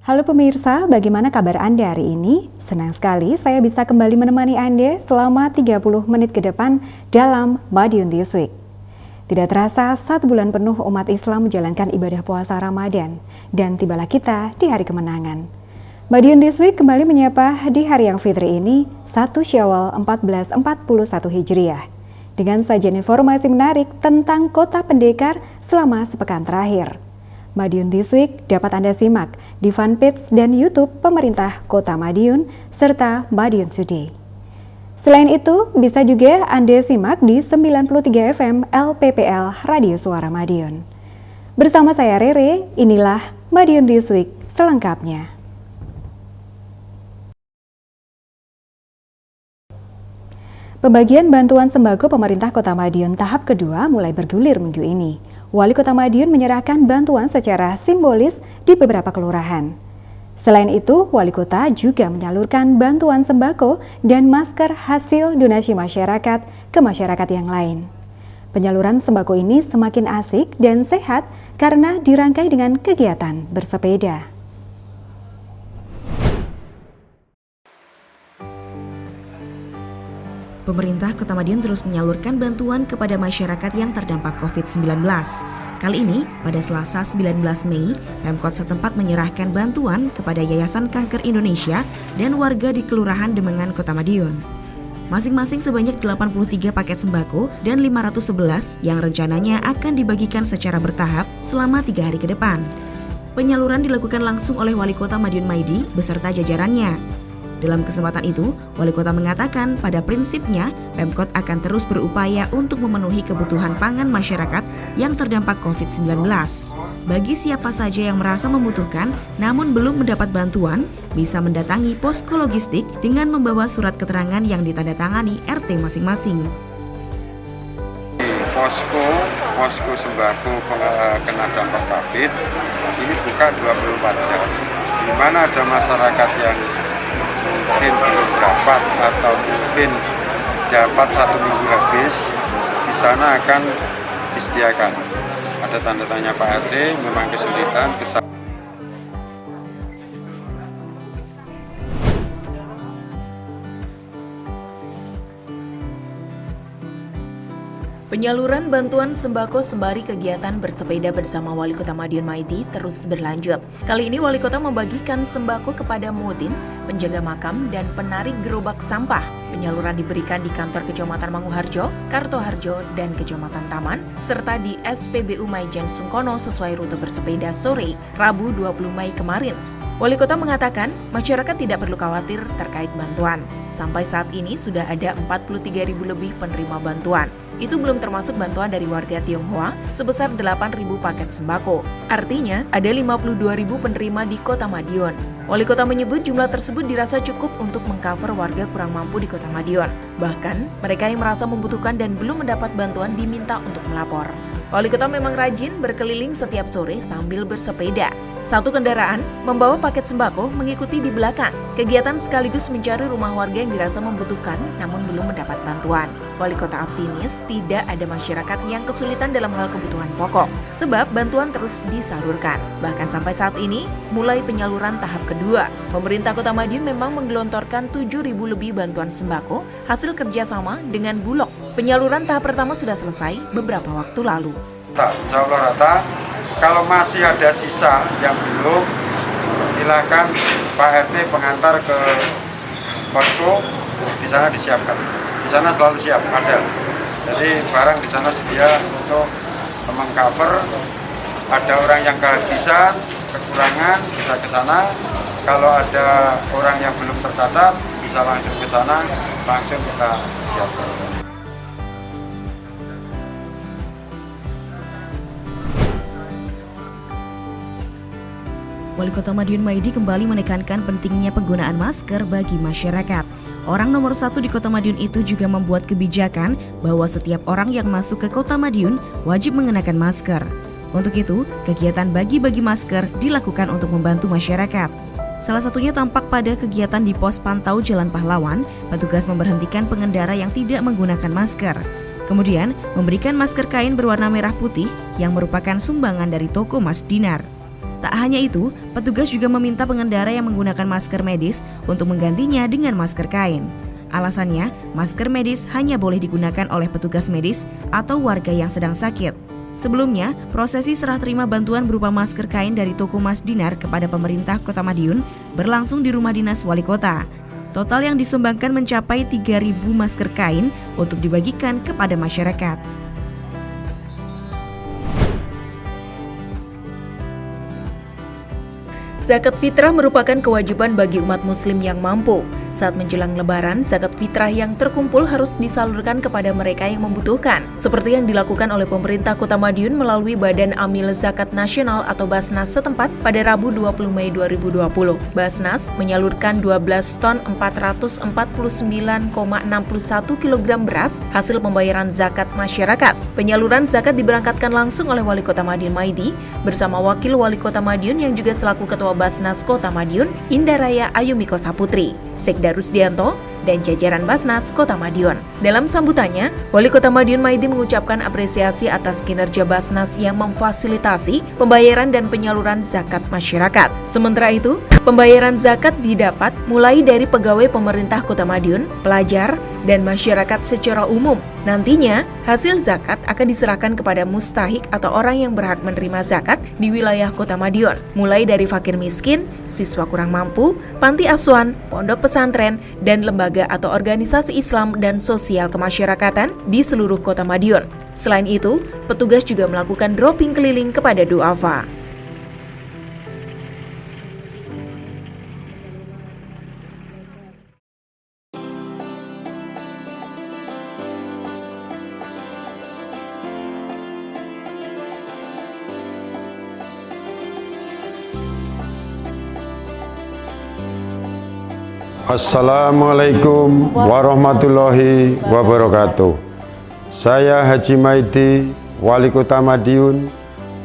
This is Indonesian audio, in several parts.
Halo pemirsa, bagaimana kabar Anda hari ini? Senang sekali saya bisa kembali menemani Anda selama 30 menit ke depan dalam Madiun This Week. Tidak terasa, 1 bulan penuh umat Islam menjalankan ibadah puasa Ramadan dan tibalah kita di hari kemenangan. Madiun This Week kembali menyapa di hari yang fitri ini, 1 Syawal 1441 Hijriah, dengan sajian informasi menarik tentang Kota Pendekar selama sepekan terakhir. Madiun This Week dapat Anda simak di fanpage dan YouTube pemerintah Kota Madiun serta Madiun Today. Selain itu, bisa juga Anda simak di 93 FM LPPL Radio Suara Madiun. Bersama saya Rere, inilah Madiun This Week selengkapnya. Pembagian bantuan sembako pemerintah Kota Madiun tahap kedua mulai bergulir minggu ini. Wali Kota Madiun menyerahkan bantuan secara simbolis di beberapa kelurahan. Selain itu, Wali Kota juga menyalurkan bantuan sembako dan masker hasil donasi masyarakat ke masyarakat yang lain. Penyaluran sembako ini semakin asik dan sehat karena dirangkai dengan kegiatan bersepeda. Pemerintah Kota Madiun terus menyalurkan bantuan kepada masyarakat yang terdampak COVID-19. Kali ini, pada Selasa 19 Mei, Pemkot setempat menyerahkan bantuan kepada Yayasan Kanker Indonesia dan warga di Kelurahan Demengan, Kota Madiun. Masing-masing sebanyak 83 paket sembako dan 511 yang rencananya akan dibagikan secara bertahap selama 3 hari ke depan. Penyaluran dilakukan langsung oleh Wali Kota Madiun Maidi beserta jajarannya. Dalam kesempatan itu, Wali Kota mengatakan pada prinsipnya Pemkot akan terus berupaya untuk memenuhi kebutuhan pangan masyarakat yang terdampak COVID-19. Bagi siapa saja yang merasa membutuhkan namun belum mendapat bantuan, bisa mendatangi posko logistik dengan membawa surat keterangan yang ditandatangani RT masing-masing. Posko sembako kena dampak COVID ini buka 24 jam, di mana ada masyarakat yang mungkin belum dapat atau mungkin dapat 1 minggu habis, di sana akan disediakan. Ada tanda tanya Pak RT, memang kesulitan. Penyaluran bantuan sembako sembari kegiatan bersepeda bersama Wali Kota Madiun Maidi terus berlanjut. Kali ini Wali Kota membagikan sembako kepada mueddin, penjaga makam, dan penarik gerobak sampah. Penyaluran diberikan di kantor Kecamatan Manguharjo, Kartoharjo, dan Kecamatan Taman, serta di SPBU Maijen Sungkono sesuai rute bersepeda sore, Rabu 20 Mei kemarin. Wali Kota mengatakan masyarakat tidak perlu khawatir terkait bantuan. Sampai saat ini sudah ada 43.000 lebih penerima bantuan. Itu belum termasuk bantuan dari warga Tionghoa sebesar 8.000 paket sembako. Artinya, ada 52.000 penerima di Kota Madiun. Wali Kota menyebut jumlah tersebut dirasa cukup untuk mengcover warga kurang mampu di Kota Madiun. Bahkan, mereka yang merasa membutuhkan dan belum mendapat bantuan diminta untuk melapor. Wali Kota memang rajin berkeliling setiap sore sambil bersepeda. Satu kendaraan membawa paket sembako mengikuti di belakang. Kegiatan sekaligus mencari rumah warga yang dirasa membutuhkan namun belum mendapat bantuan. Wali Kota optimis tidak ada masyarakat yang kesulitan dalam hal kebutuhan pokok, sebab bantuan terus disalurkan. Bahkan sampai saat ini, mulai penyaluran tahap kedua, pemerintah Kota Madiun memang menggelontorkan 7.000 lebih bantuan sembako hasil kerjasama dengan Bulog. Penyaluran tahap pertama sudah selesai beberapa waktu lalu. Insya Allah rata. Kalau masih ada sisa yang belum, silakan Pak RT pengantar ke posko, di sana disiapkan. Di sana selalu siap, ada. Jadi barang di sana sedia untuk mengcover. Ada orang yang kehabisan, kekurangan, bisa ke sana. Kalau ada orang yang belum tercatat, bisa langsung ke sana, langsung kita siapkan. Wali Kota Madiun Maidi kembali menekankan pentingnya penggunaan masker bagi masyarakat. Orang nomor 1 di Kota Madiun itu juga membuat kebijakan bahwa setiap orang yang masuk ke Kota Madiun wajib mengenakan masker. Untuk itu, kegiatan bagi-bagi masker dilakukan untuk membantu masyarakat. Salah satunya tampak pada kegiatan di pos pantau Jalan Pahlawan, petugas memberhentikan pengendara yang tidak menggunakan masker. Kemudian, memberikan masker kain berwarna merah putih yang merupakan sumbangan dari toko Mas Dinar. Tak hanya itu, petugas juga meminta pengendara yang menggunakan masker medis untuk menggantinya dengan masker kain. Alasannya, masker medis hanya boleh digunakan oleh petugas medis atau warga yang sedang sakit. Sebelumnya, prosesi serah terima bantuan berupa masker kain dari toko Mas Dinar kepada pemerintah Kota Madiun berlangsung di rumah dinas wali kota. Total yang disumbangkan mencapai 3.000 masker kain untuk dibagikan kepada masyarakat. Zakat fitrah merupakan kewajiban bagi umat muslim yang mampu. Saat menjelang lebaran, zakat fitrah yang terkumpul harus disalurkan kepada mereka yang membutuhkan. Seperti yang dilakukan oleh pemerintah Kota Madiun melalui Badan Amil Zakat Nasional atau Basnas setempat pada Rabu 20 Mei 2020. Basnas menyalurkan 12 ton 449,61 kg beras hasil pembayaran zakat masyarakat. Penyaluran zakat diberangkatkan langsung oleh Wali Kota Madiun Maidi bersama Wakil Wali Kota Madiun yang juga selaku Ketua Basnas Kota Madiun, Indaraya Ayumiko Saputri, Sekda Rusdianto, dan jajaran Basnas Kota Madiun. Dalam sambutannya, Wali Kota Madiun Maidi mengucapkan apresiasi atas kinerja Basnas yang memfasilitasi pembayaran dan penyaluran zakat masyarakat. Sementara itu, pembayaran zakat didapat mulai dari pegawai pemerintah Kota Madiun, pelajar, dan masyarakat secara umum. Nantinya, hasil zakat akan diserahkan kepada mustahik atau orang yang berhak menerima zakat di wilayah Kota Madiun, mulai dari fakir miskin, siswa kurang mampu, panti asuhan, pondok pesantren, dan lembaga atau organisasi Islam dan sosial kemasyarakatan di seluruh Kota Madiun. Selain itu, petugas juga melakukan dropping keliling kepada duafa. Assalamualaikum warahmatullahi wabarakatuh. Saya Haji Maidi, Wali Kota Madiun,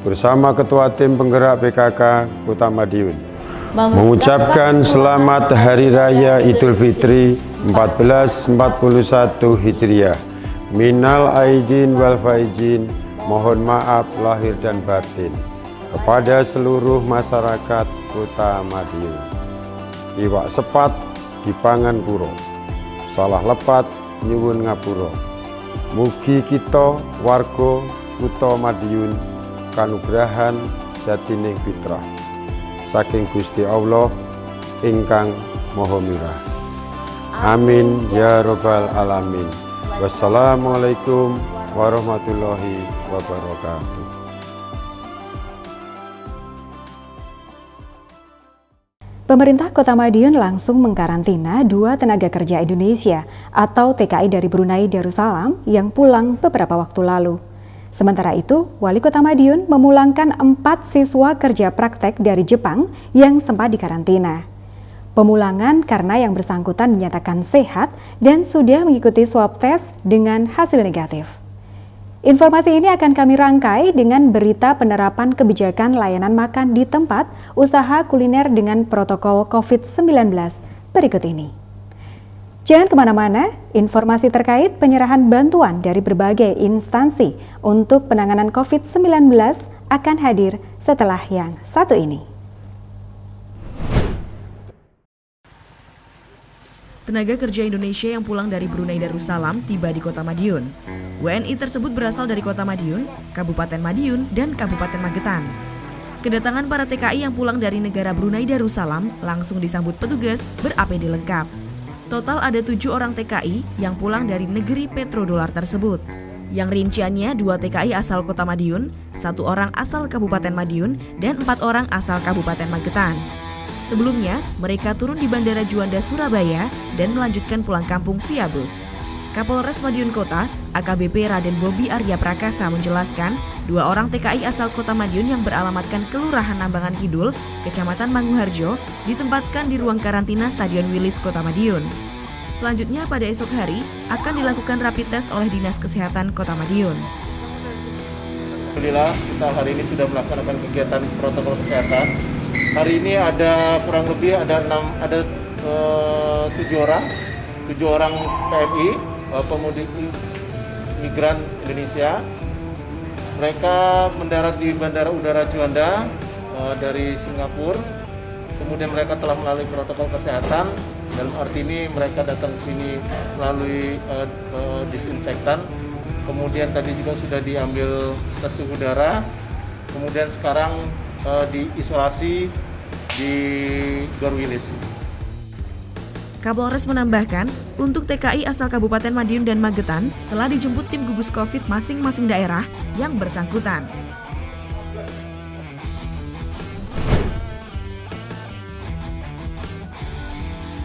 bersama Ketua Tim Penggerak PKK Kota Madiun, mengucapkan selamat Hari Raya Idul Fitri 1441 Hijriah. Minal aidin wal faizin, mohon maaf lahir dan batin kepada seluruh masyarakat Kota Madiun. Iwak sepat dipangan puro, salah lepat nyuwun ngapura. Mugi kita warga Kota Madiun kanugrahan jatining fitrah saking Gusti Allah ingkang Maha Mirah. Amin ya robbal alamin. Wassalamualaikum warahmatullahi wabarakatuh. Pemerintah Kota Madiun langsung mengkarantina 2 tenaga kerja Indonesia atau TKI dari Brunei Darussalam yang pulang beberapa waktu lalu. Sementara itu, Wali Kota Madiun memulangkan 4 siswa kerja praktek dari Jepang yang sempat dikarantina. Pemulangan karena yang bersangkutan dinyatakan sehat dan sudah mengikuti swab test dengan hasil negatif. Informasi ini akan kami rangkai dengan berita penerapan kebijakan layanan makan di tempat usaha kuliner dengan protokol COVID-19 berikut ini. Jangan kemana-mana, informasi terkait penyerahan bantuan dari berbagai instansi untuk penanganan COVID-19 akan hadir setelah yang satu ini. Tenaga kerja Indonesia yang pulang dari Brunei Darussalam tiba di Kota Madiun. WNI tersebut berasal dari Kota Madiun, Kabupaten Madiun, dan Kabupaten Magetan. Kedatangan para TKI yang pulang dari negara Brunei Darussalam langsung disambut petugas ber-APD lengkap. Total ada 7 orang TKI yang pulang dari negeri petrodolar tersebut. Yang rinciannya 2 TKI asal Kota Madiun, 1 orang asal Kabupaten Madiun, dan 4 orang asal Kabupaten Magetan. Sebelumnya, mereka turun di Bandara Juanda, Surabaya dan melanjutkan pulang kampung via bus. Kapolres Madiun Kota, AKBP Raden Bobi Arya Prakasa menjelaskan, 2 orang TKI asal Kota Madiun yang beralamatkan Kelurahan Nambangan Kidul, Kecamatan Manguharjo, ditempatkan di ruang karantina Stadion Wilis Kota Madiun. Selanjutnya pada esok hari akan dilakukan rapid test oleh Dinas Kesehatan Kota Madiun. Alhamdulillah kita hari ini sudah melaksanakan kegiatan protokol kesehatan. Hari ini ada kurang lebih ada 7 orang PMI, pemudik migran Indonesia. Mereka mendarat di Bandara Udara Juanda dari Singapura. Kemudian mereka telah melalui protokol kesehatan. Dalam arti ini mereka datang ke sini melalui disinfektan. Kemudian tadi juga sudah diambil tes suhu darah. Kemudian sekarang diisolasi di Gor Wilis. Kapolres menambahkan, untuk TKI asal Kabupaten Madiun dan Magetan telah dijemput tim gugus COVID masing-masing daerah yang bersangkutan.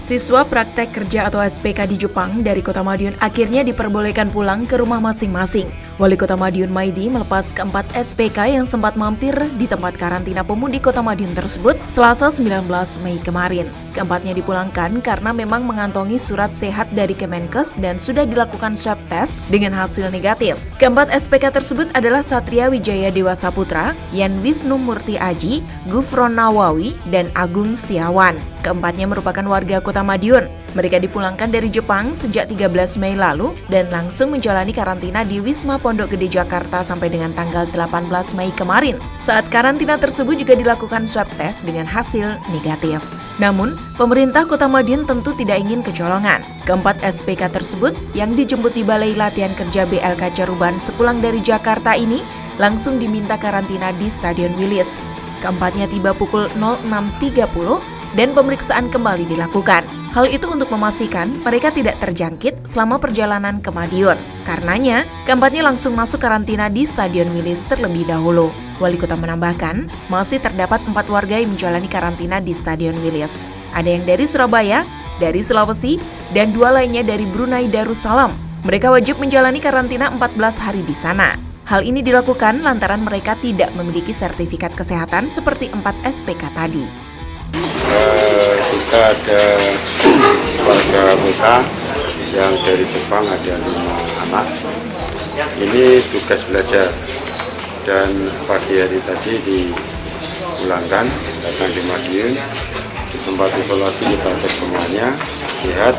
Siswa praktek kerja atau SPK di Jepang dari Kota Madiun akhirnya diperbolehkan pulang ke rumah masing-masing. Wali Kota Madiun Maidi melepas keempat SPK yang sempat mampir di tempat karantina pemudik Kota Madiun tersebut Selasa 19 Mei kemarin. Keempatnya dipulangkan karena memang mengantongi surat sehat dari Kemenkes dan sudah dilakukan swab test dengan hasil negatif. Keempat SPK tersebut adalah Satria Wijaya Dewa Saputra, Yan Wisnu Murti Aji, Gufron Nawawi, dan Agung Setiawan. Keempatnya merupakan warga Kota Madiun. Mereka dipulangkan dari Jepang sejak 13 Mei lalu dan langsung menjalani karantina di Wisma Pondok Gede Jakarta sampai dengan tanggal 18 Mei kemarin. Saat karantina tersebut juga dilakukan swab test dengan hasil negatif. Namun, pemerintah Kota Madiun tentu tidak ingin kecolongan. Keempat SPK tersebut yang dijemput di Balai Latihan Kerja BLK Caruban sepulang dari Jakarta ini langsung diminta karantina di Stadion Wilis. Keempatnya tiba pukul 06.30 dan pemeriksaan kembali dilakukan. Hal itu untuk memastikan mereka tidak terjangkit selama perjalanan ke Madiun. Karenanya, keempatnya langsung masuk karantina di Stadion Wilis terlebih dahulu. Wali Kota menambahkan, masih terdapat 4 warga yang menjalani karantina di Stadion Wilis. Ada yang dari Surabaya, dari Sulawesi, dan 2 lainnya dari Brunei Darussalam. Mereka wajib menjalani karantina 14 hari di sana. Hal ini dilakukan lantaran mereka tidak memiliki sertifikat kesehatan seperti 4 SPK tadi. Kita ada warga kota yang dari Jepang, ada 5 anak. Ini tugas belajar dan pagi hari tadi dipulangkan, datang di Madiun. Di tempat isolasi kita cek semuanya sehat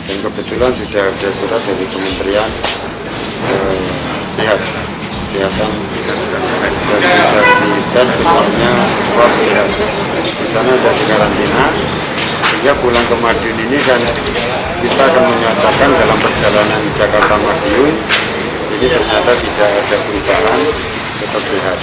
dan kebetulan sudah ada surat dari Kementerian Kesehatan dan sudah dites semuanya swab sehat. Di sana ada di karantina, sehingga pulang ke Madiun ini kan kita akan menyatakan dalam perjalanan Jakarta Madiun ini ternyata tidak ada perubahan, tetap sehat.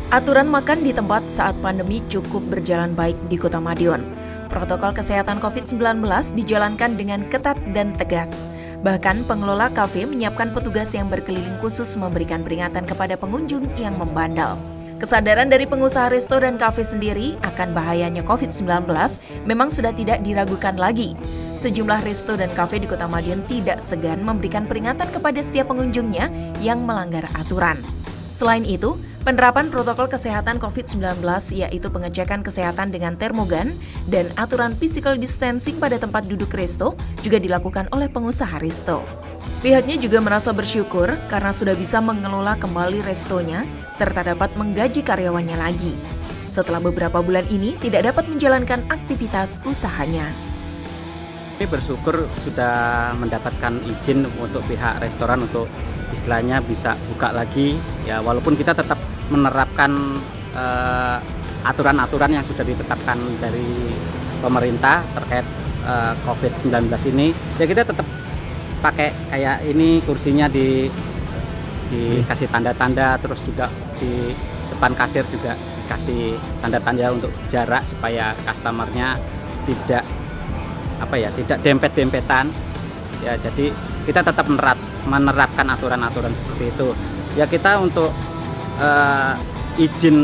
Aturan makan di tempat saat pandemi cukup berjalan baik di Kota Madiun. Protokol kesehatan COVID-19 dijalankan dengan ketat dan tegas. Bahkan pengelola kafe menyiapkan petugas yang berkeliling khusus memberikan peringatan kepada pengunjung yang membandel. Kesadaran dari pengusaha resto dan kafe sendiri akan bahayanya COVID-19 memang sudah tidak diragukan lagi. Sejumlah resto dan kafe di Kota Madiun tidak segan memberikan peringatan kepada setiap pengunjungnya yang melanggar aturan. Selain itu, penerapan protokol kesehatan COVID-19 yaitu pengecekan kesehatan dengan termogan dan aturan physical distancing pada tempat duduk resto juga dilakukan oleh pengusaha resto. Pihaknya juga merasa bersyukur karena sudah bisa mengelola kembali restonya serta dapat menggaji karyawannya lagi. Setelah beberapa bulan ini tidak dapat menjalankan aktivitas usahanya. Kami bersyukur sudah mendapatkan izin untuk pihak restoran untuk istilahnya bisa buka lagi, ya walaupun kita tetap menerapkan aturan-aturan yang sudah ditetapkan dari pemerintah terkait COVID-19 ini, ya kita tetap pakai kayak ini kursinya dikasih tanda-tanda, terus juga di depan kasir juga dikasih tanda-tanda untuk jarak supaya customernya tidak tidak dempet-dempetan. Ya jadi kita tetap menerapkan aturan-aturan seperti itu. Ya kita untuk izin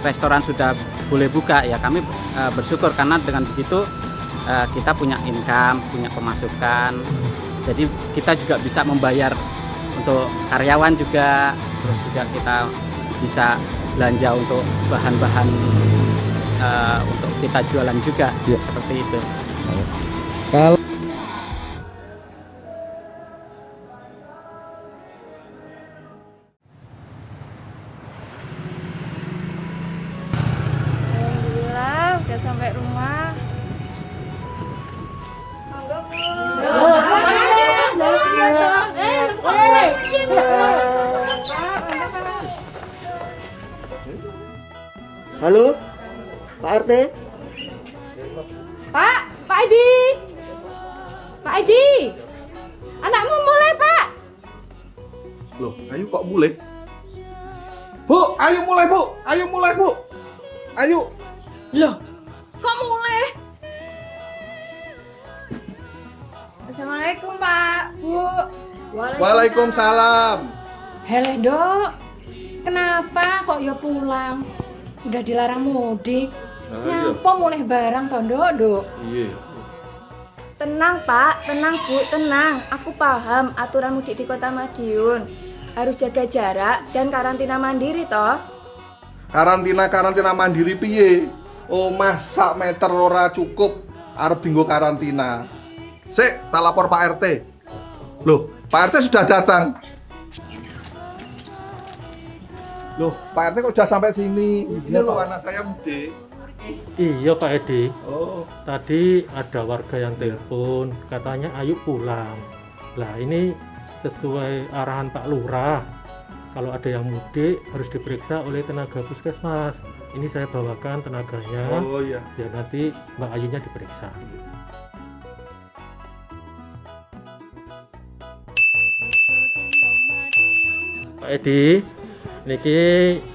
restoran sudah boleh buka, ya kami bersyukur karena dengan begitu kita punya income, punya pemasukan. Jadi kita juga bisa membayar untuk karyawan juga, terus juga kita bisa belanja untuk bahan-bahan untuk kita jualan juga, ya. Seperti itu. Kalau Halo, Pak RT. Pak Edi. Pak Edi. Anakmu mulai, Pak. Loh, Ayu kok mulai? Bu, ayo mulai, Bu. Ayo mulai, Bu. Ayo. Loh, kok mulai? Assalamualaikum, Pak. Bu. Waalaikumsalam. Heleh, Dok. Kenapa kok ya pulang? Udah dilarang mudik. Nyapa mulai barang toh, Dok? Iya. Tenang Pak, tenang Bu, tenang. Aku paham aturan mudik di Kota Madiun. Harus jaga jarak dan karantina mandiri toh. Karantina mandiri piye? Omah sak meter ora cukup arep dinggo karantina. Sik, tak lapor Pak RT. Loh, Pak RT sudah datang. Loh, Pak RT kok udah sampai sini? Ini loh anak saya mudik. Iya Pak Edi, Oh, tadi ada warga yang telepon, katanya Ayu pulang. Lah ini sesuai arahan Pak Lurah, kalau ada yang mudik harus diperiksa oleh tenaga puskesmas. Ini saya bawakan tenaganya, oh iya. biar nanti Mbak Ayunya diperiksa. Pak Edi, niki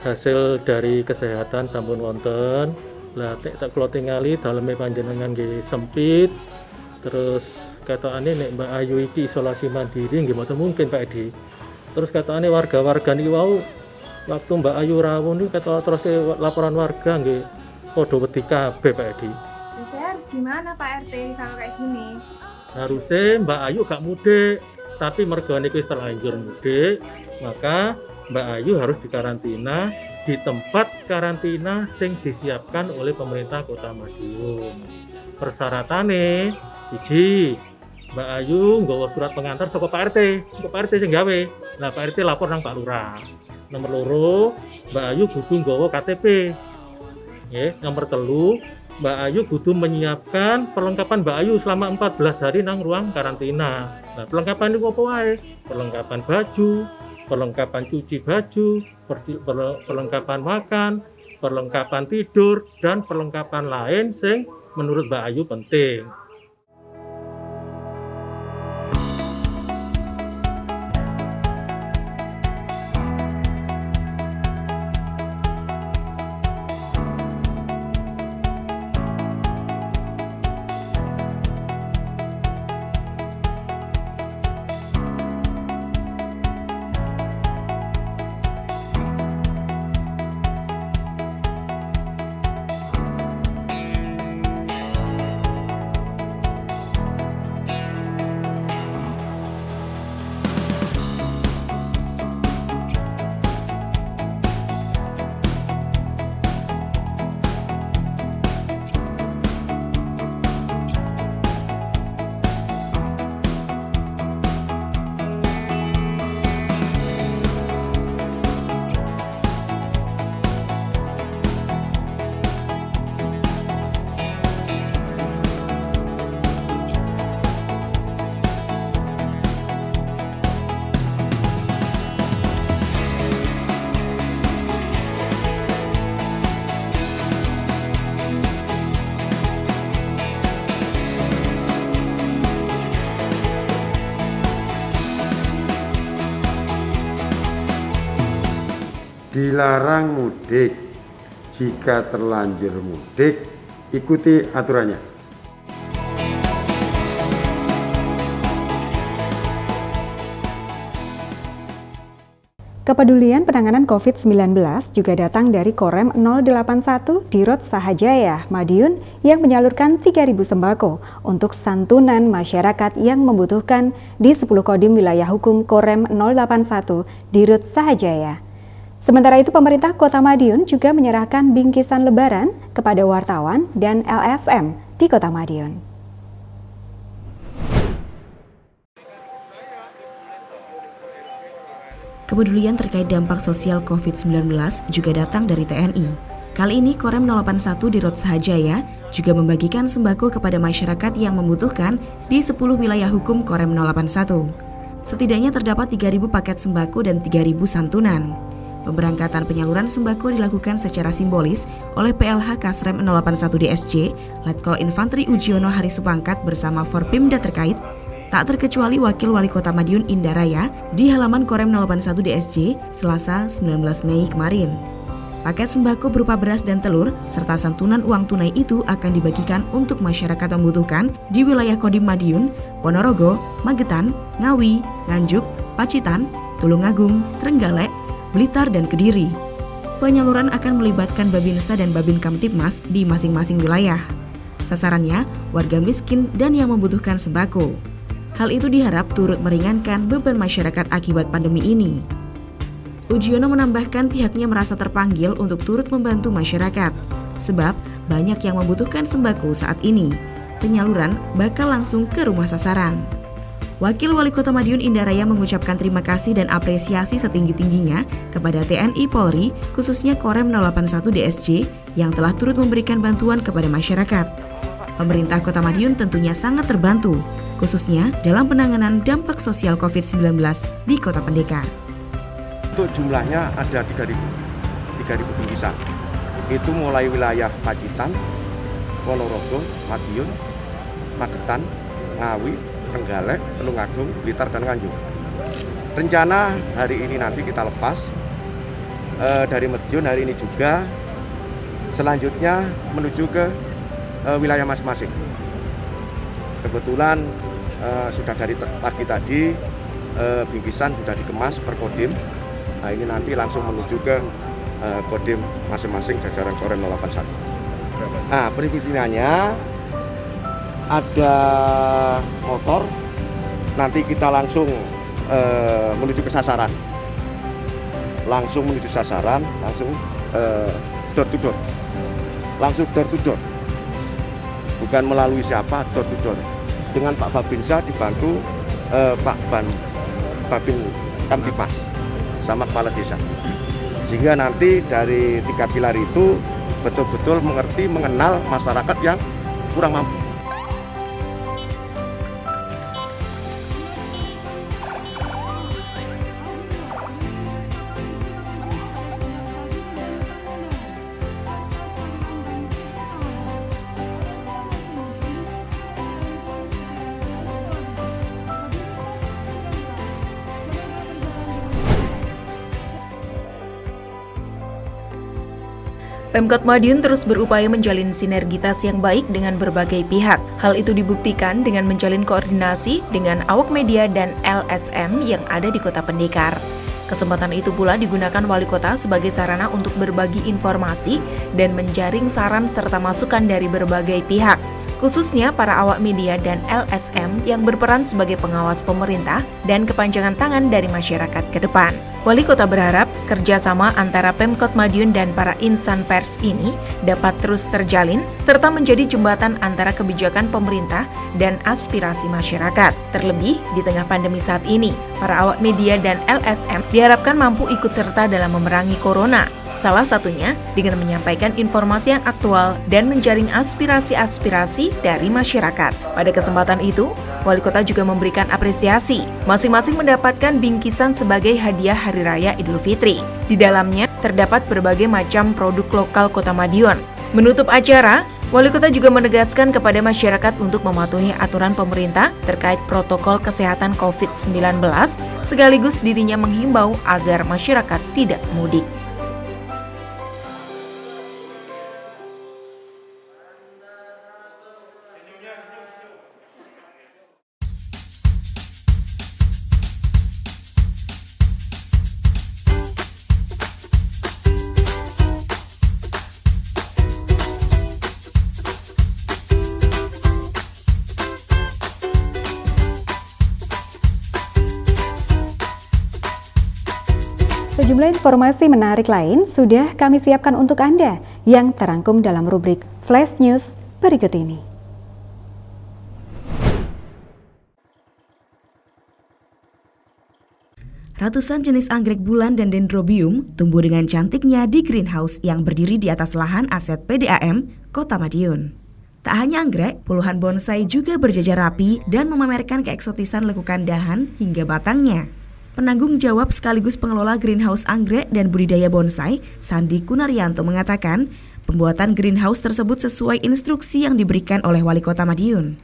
hasil dari kesehatan sampun wonten. Lah tak kula tingali daleme panjenengan nggih sempit. Terus katane nek Mbak Ayu iki isolasi mandiri nggih mboten mungkin Pak Edi. Terus katane warga-warga niki wau waktu Mbak Ayu rawuh niku kata terus laporan warga nggih padha wedi kabeh Pak Edi. Saya harus gimana Pak RT kalau kayak gini? Harusnya Mbak Ayu gak mudik, tapi mergo niku wis terlanjur mudik, maka Mbak Ayu harus dikarantina di tempat karantina sing disiapkan oleh pemerintah Kota Madiun. Persyaratannya, siji, Mbak Ayu nggawa surat pengantar saka Pak RT, Pak RT sing gawe. Nah, Pak RT lapor nang Pak Lurah. Nomor loro, Mbak Ayu kudu nggawa KTP. Nggih, nomor telu, Mbak Ayu kudu menyiapkan perlengkapan Mbak Ayu selama 14 hari nang ruang karantina. Nah, perlengkapan itu apa wae? Perlengkapan baju, perlengkapan cuci baju, perlengkapan makan, perlengkapan tidur, dan perlengkapan lain sing menurut Mbak Ayu penting. Dilarang mudik. Jika terlanjur mudik, ikuti aturannya. Kepedulian penanganan COVID-19 juga datang dari Korem 081 Dirut Sahajaya, Madiun yang menyalurkan 3.000 sembako untuk santunan masyarakat yang membutuhkan di 10 kodim wilayah hukum Korem 081 Dirut Sahajaya. Sementara itu, pemerintah Kota Madiun juga menyerahkan bingkisan lebaran kepada wartawan dan LSM di Kota Madiun. Kepedulian terkait dampak sosial COVID-19 juga datang dari TNI. Kali ini Korem 081 Dirut Sahajaya juga membagikan sembako kepada masyarakat yang membutuhkan di 10 wilayah hukum Korem 081. Setidaknya terdapat 3.000 paket sembako dan 3.000 santunan. Pemberangkatan penyaluran sembako dilakukan secara simbolis oleh PLH Kasrem 081 DSC, Letkol Infanteri Ujiono Hari Supangkat bersama Forpimda terkait, tak terkecuali Wakil Wali Kota Madiun Indaraya di halaman Korem 081 DSC Selasa 19 Mei kemarin. Paket sembako berupa beras dan telur serta santunan uang tunai itu akan dibagikan untuk masyarakat membutuhkan di wilayah Kodim Madiun, Ponorogo, Magetan, Ngawi, Nganjuk, Pacitan, Tulungagung, Trenggalek, Blitar, dan Kediri. Penyaluran akan melibatkan Babinsa dan Babin Kamtibmas di masing-masing wilayah. Sasarannya warga miskin dan yang membutuhkan sembako. Hal itu diharap turut meringankan beban masyarakat akibat pandemi ini. Ujiono menambahkan pihaknya merasa terpanggil untuk turut membantu masyarakat, sebab banyak yang membutuhkan sembako saat ini. Penyaluran bakal langsung ke rumah sasaran. Wakil Wali Kota Madiun Indaraya mengucapkan terima kasih dan apresiasi setinggi-tingginya kepada TNI Polri, khususnya Korem 081 DSC, yang telah turut memberikan bantuan kepada masyarakat. Pemerintah Kota Madiun tentunya sangat terbantu, khususnya dalam penanganan dampak sosial COVID-19 di Kota Pendekar. Untuk jumlahnya ada 3.000 bingkisan. Itu mulai wilayah Pacitan, Ponorogo, Madiun, Magetan, Ngawi, Trenggalek, Tulungagung, Blitar, dan Nganjuk. Rencana hari ini nanti kita lepas dari Madiun hari ini juga, selanjutnya menuju ke wilayah masing-masing. Kebetulan sudah dari pagi tadi bingkisan sudah dikemas per Kodim. Nah ini nanti langsung menuju ke Kodim masing-masing jajaran Korem 081. Nah perizinannya ada motor, nanti kita langsung menuju ke sasaran, langsung door to door, langsung door to door, bukan melalui siapa, door to door, dengan Pak Babinsa dibantu Pak Babin Kamtibmas sama kepala desa, sehingga nanti dari 3 pilar itu betul-betul mengenal masyarakat yang kurang mampu. Pemkot Madiun terus berupaya menjalin sinergitas yang baik dengan berbagai pihak. Hal itu dibuktikan dengan menjalin koordinasi dengan awak media dan LSM yang ada di Kota Pendekar. Kesempatan itu pula digunakan Wali Kota sebagai sarana untuk berbagi informasi dan menjaring saran serta masukan dari berbagai pihak, khususnya para awak media dan LSM yang berperan sebagai pengawas pemerintah dan kepanjangan tangan dari masyarakat ke depan. Wali Kota berharap kerjasama antara Pemkot Madiun dan para insan pers ini dapat terus terjalin serta menjadi jembatan antara kebijakan pemerintah dan aspirasi masyarakat. Terlebih di tengah pandemi saat ini, para awak media dan LSM diharapkan mampu ikut serta dalam memerangi corona. Salah satunya dengan menyampaikan informasi yang aktual dan menjaring aspirasi-aspirasi dari masyarakat. Pada kesempatan itu, Wali Kota juga memberikan apresiasi. Masing-masing mendapatkan bingkisan sebagai hadiah Hari Raya Idul Fitri. Di dalamnya terdapat berbagai macam produk lokal Kota Madiun. Menutup acara, Wali Kota juga menegaskan kepada masyarakat untuk mematuhi aturan pemerintah terkait protokol kesehatan COVID-19, sekaligus dirinya menghimbau agar masyarakat tidak mudik. Sejumlah informasi menarik lain sudah kami siapkan untuk Anda yang terangkum dalam rubrik Flash News berikut ini. Ratusan jenis anggrek bulan dan dendrobium tumbuh dengan cantiknya di greenhouse yang berdiri di atas lahan aset PDAM Kota Madiun. Tak hanya anggrek, puluhan bonsai juga berjajar rapi dan memamerkan keeksotisan lekukan dahan hingga batangnya. Penanggung jawab sekaligus pengelola greenhouse anggrek dan budidaya bonsai, Sandi Kunaryanto mengatakan, pembuatan greenhouse tersebut sesuai instruksi yang diberikan oleh Wali Kota Madiun.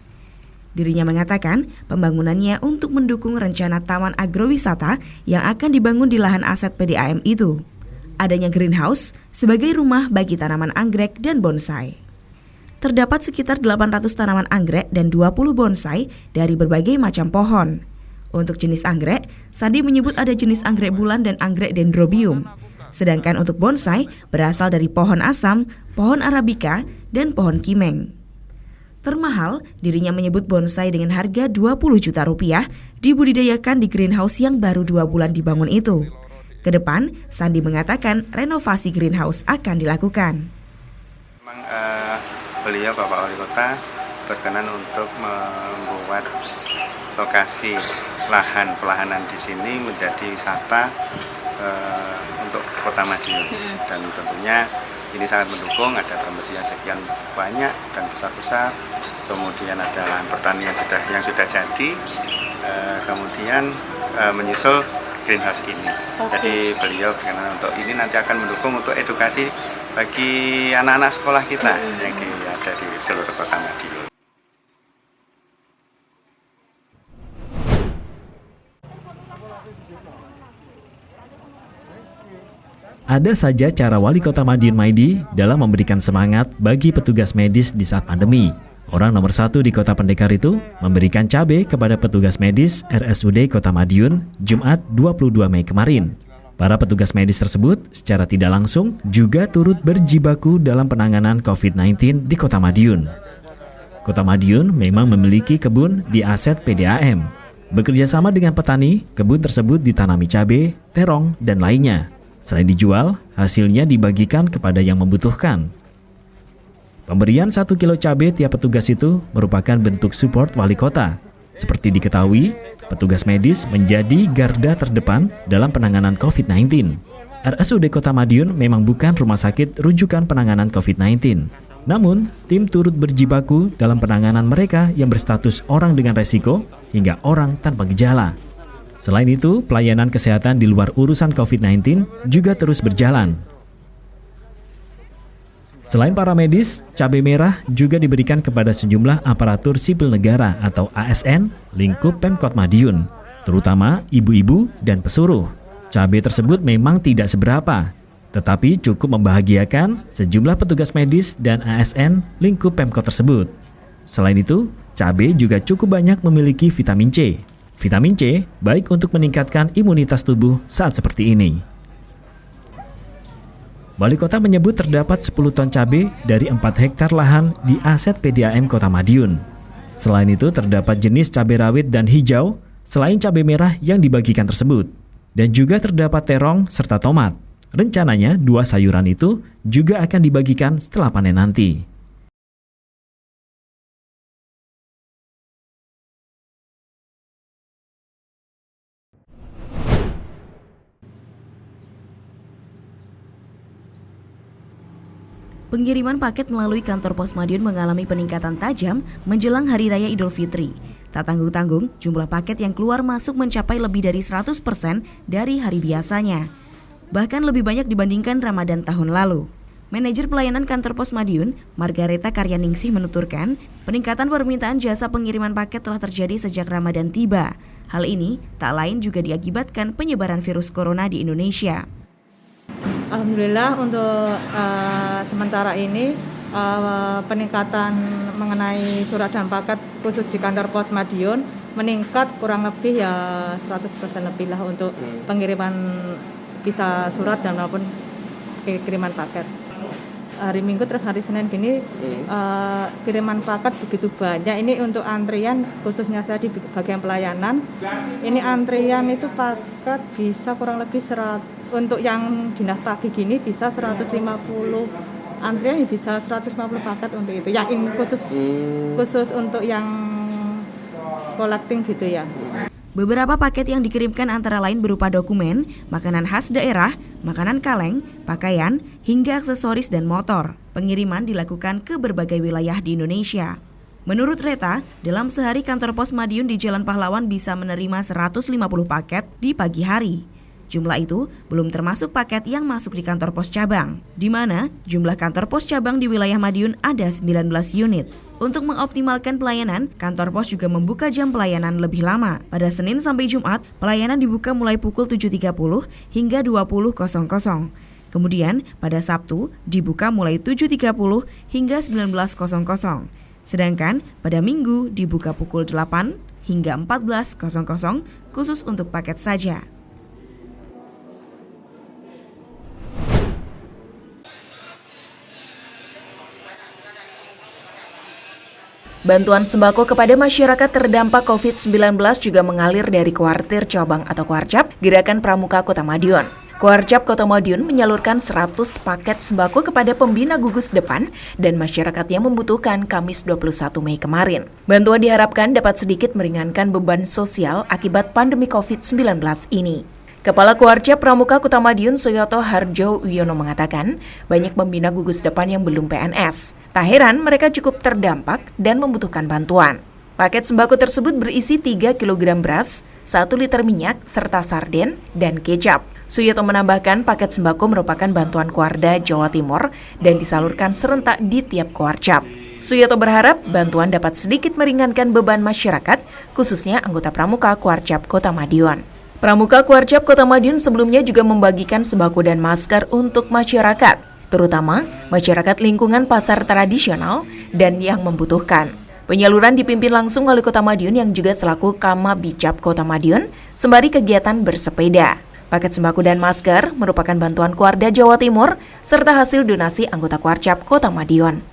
Dirinya mengatakan, pembangunannya untuk mendukung rencana taman agrowisata yang akan dibangun di lahan aset PDAM itu. Adanya greenhouse sebagai rumah bagi tanaman anggrek dan bonsai. Terdapat sekitar 800 tanaman anggrek dan 20 bonsai dari berbagai macam pohon. Untuk jenis anggrek, Sandi menyebut ada jenis anggrek bulan dan anggrek dendrobium. Sedangkan untuk bonsai berasal dari pohon asam, pohon arabica, dan pohon kimeng. Termahal, dirinya menyebut bonsai dengan harga 20 juta rupiah dibudidayakan di greenhouse yang baru 2 bulan dibangun itu. Kedepan, Sandi mengatakan renovasi greenhouse akan dilakukan. Beliau Bapak Wali Kota berkenan untuk membuat lokasi lahan pelahanan di sini menjadi wisata untuk Kota Madiun, dan tentunya ini sangat mendukung. Ada pembersihan sekian banyak dan besar-besar, kemudian ada lahan pertanian yang sudah jadi, kemudian menyusul greenhouse ini. Jadi beliau berkenan untuk ini nanti akan mendukung untuk edukasi bagi anak-anak sekolah kita yang ada di seluruh Kota Madiun. Ada saja cara Wali Kota Madiun Maidi dalam memberikan semangat bagi petugas medis di saat pandemi. Orang nomor 1 di Kota Pendekar itu memberikan cabai kepada petugas medis RSUD Kota Madiun Jumat 22 Mei kemarin. Para petugas medis tersebut secara tidak langsung juga turut berjibaku dalam penanganan COVID-19 di Kota Madiun. Kota Madiun memang memiliki kebun di aset PDAM. Bekerja sama dengan petani, kebun tersebut ditanami cabai, terong, dan lainnya. Selain dijual, hasilnya dibagikan kepada yang membutuhkan. Pemberian 1 kilo cabai tiap petugas itu merupakan bentuk support Wali Kota. Seperti diketahui, petugas medis menjadi garda terdepan dalam penanganan COVID-19. RSUD Kota Madiun memang bukan rumah sakit rujukan penanganan COVID-19. Namun, tim turut berjibaku dalam penanganan mereka yang berstatus orang dengan resiko hingga orang tanpa gejala. Selain itu, pelayanan kesehatan di luar urusan COVID-19 juga terus berjalan. Selain para medis, cabai merah juga diberikan kepada sejumlah aparatur sipil negara atau ASN lingkup Pemkot Madiun, terutama ibu-ibu dan pesuruh. Cabai tersebut memang tidak seberapa, tetapi cukup membahagiakan sejumlah petugas medis dan ASN lingkup Pemkot tersebut. Selain itu, cabai juga cukup banyak memiliki vitamin C. Vitamin C baik untuk meningkatkan imunitas tubuh saat seperti ini. Wali Kota menyebut terdapat 10 ton cabai dari 4 hektar lahan di aset PDAM Kota Madiun. Selain itu terdapat jenis cabai rawit dan hijau selain cabai merah yang dibagikan tersebut. Dan juga terdapat terong serta tomat. Rencananya 2 sayuran itu juga akan dibagikan setelah panen nanti. Pengiriman paket melalui kantor pos Madiun mengalami peningkatan tajam menjelang Hari Raya Idul Fitri. Tak tanggung-tanggung, jumlah paket yang keluar masuk mencapai lebih dari 100% dari hari biasanya. Bahkan lebih banyak dibandingkan Ramadan tahun lalu. Manajer pelayanan kantor pos Madiun, Margareta Karyaningsih menuturkan, peningkatan permintaan jasa pengiriman paket telah terjadi sejak Ramadan tiba. Hal ini tak lain juga diakibatkan penyebaran virus corona di Indonesia. Alhamdulillah untuk sementara ini peningkatan mengenai surat dan paket khusus di kantor pos Madiun meningkat kurang lebih ya 100% lebih lah untuk pengiriman bisa surat dan maupun kiriman paket. Hari Minggu terus hari Senin gini kiriman paket begitu banyak. Ini untuk antrian khususnya saya di bagian pelayanan. Ini antrian itu paket bisa kurang lebih 100. Untuk yang dinas pagi gini bisa 150 antrian bisa 150 paket untuk itu. Yang ini khusus untuk yang collecting gitu ya. Beberapa paket yang dikirimkan antara lain berupa dokumen, makanan khas daerah, makanan kaleng, pakaian, hingga aksesoris dan motor. Pengiriman dilakukan ke berbagai wilayah di Indonesia. Menurut Reta, dalam sehari kantor pos Madiun di Jalan Pahlawan bisa menerima 150 paket di pagi hari. Jumlah itu belum termasuk paket yang masuk di kantor pos cabang, di mana jumlah kantor pos cabang di wilayah Madiun ada 19 unit. Untuk mengoptimalkan pelayanan, kantor pos juga membuka jam pelayanan lebih lama. Pada Senin sampai Jumat, pelayanan dibuka mulai pukul 7.30 hingga 20.00. Kemudian, pada Sabtu dibuka mulai 7.30 hingga 19.00. Sedangkan pada Minggu dibuka pukul 8 hingga 14.00 khusus untuk paket saja. Bantuan sembako kepada masyarakat terdampak COVID-19 juga mengalir dari Kuartir Cabang atau Kuarcap Gerakan Pramuka Kota Madiun. Kuarcap Kota Madiun menyalurkan 100 paket sembako kepada pembina gugus depan dan masyarakat yang membutuhkan Kamis 21 Mei kemarin. Bantuan diharapkan dapat sedikit meringankan beban sosial akibat pandemi COVID-19 ini. Kepala Kuarcap Pramuka Kota Madiun Suyoto Harjo Wiono mengatakan banyak pembina gugus depan yang belum PNS. Tak heran mereka cukup terdampak dan membutuhkan bantuan. Paket sembako tersebut berisi 3 kg beras, 1 liter minyak, serta sarden dan kecap. Suyoto menambahkan paket sembako merupakan bantuan Kuarda Jawa Timur dan disalurkan serentak di tiap Kuarcap. Suyoto berharap bantuan dapat sedikit meringankan beban masyarakat, khususnya anggota Pramuka Kuarcap Kota Madiun. Pramuka Kuarcap Kota Madiun sebelumnya juga membagikan sembako dan masker untuk masyarakat, terutama masyarakat lingkungan pasar tradisional dan yang membutuhkan. Penyaluran dipimpin langsung Wali Kota Madiun yang juga selaku Kama Bicap Kota Madiun sembari kegiatan bersepeda. Paket sembako dan masker merupakan bantuan Kuarda Jawa Timur serta hasil donasi anggota Kuarcap Kota Madiun.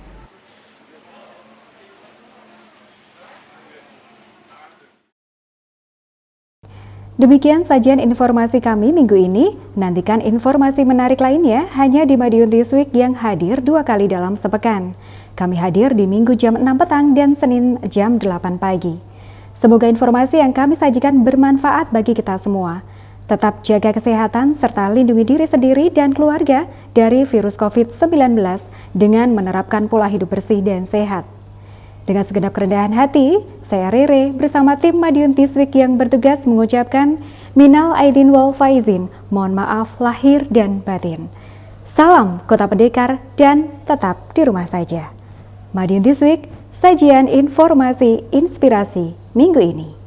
Demikian sajian informasi kami minggu ini. Nantikan informasi menarik lainnya hanya di Madiun This Week yang hadir 2 kali dalam sepekan. Kami hadir di Minggu jam 6 petang dan Senin jam 8 pagi. Semoga informasi yang kami sajikan bermanfaat bagi kita semua. Tetap jaga kesehatan serta lindungi diri sendiri dan keluarga dari virus COVID-19 dengan menerapkan pola hidup bersih dan sehat. Dengan segenap kerendahan hati, saya Rere bersama tim Madiun This Week yang bertugas mengucapkan Minal Aidin wal Faizin, mohon maaf lahir dan batin. Salam Kota Pendekar dan tetap di rumah saja. Madiun This Week, sajian informasi inspirasi minggu ini.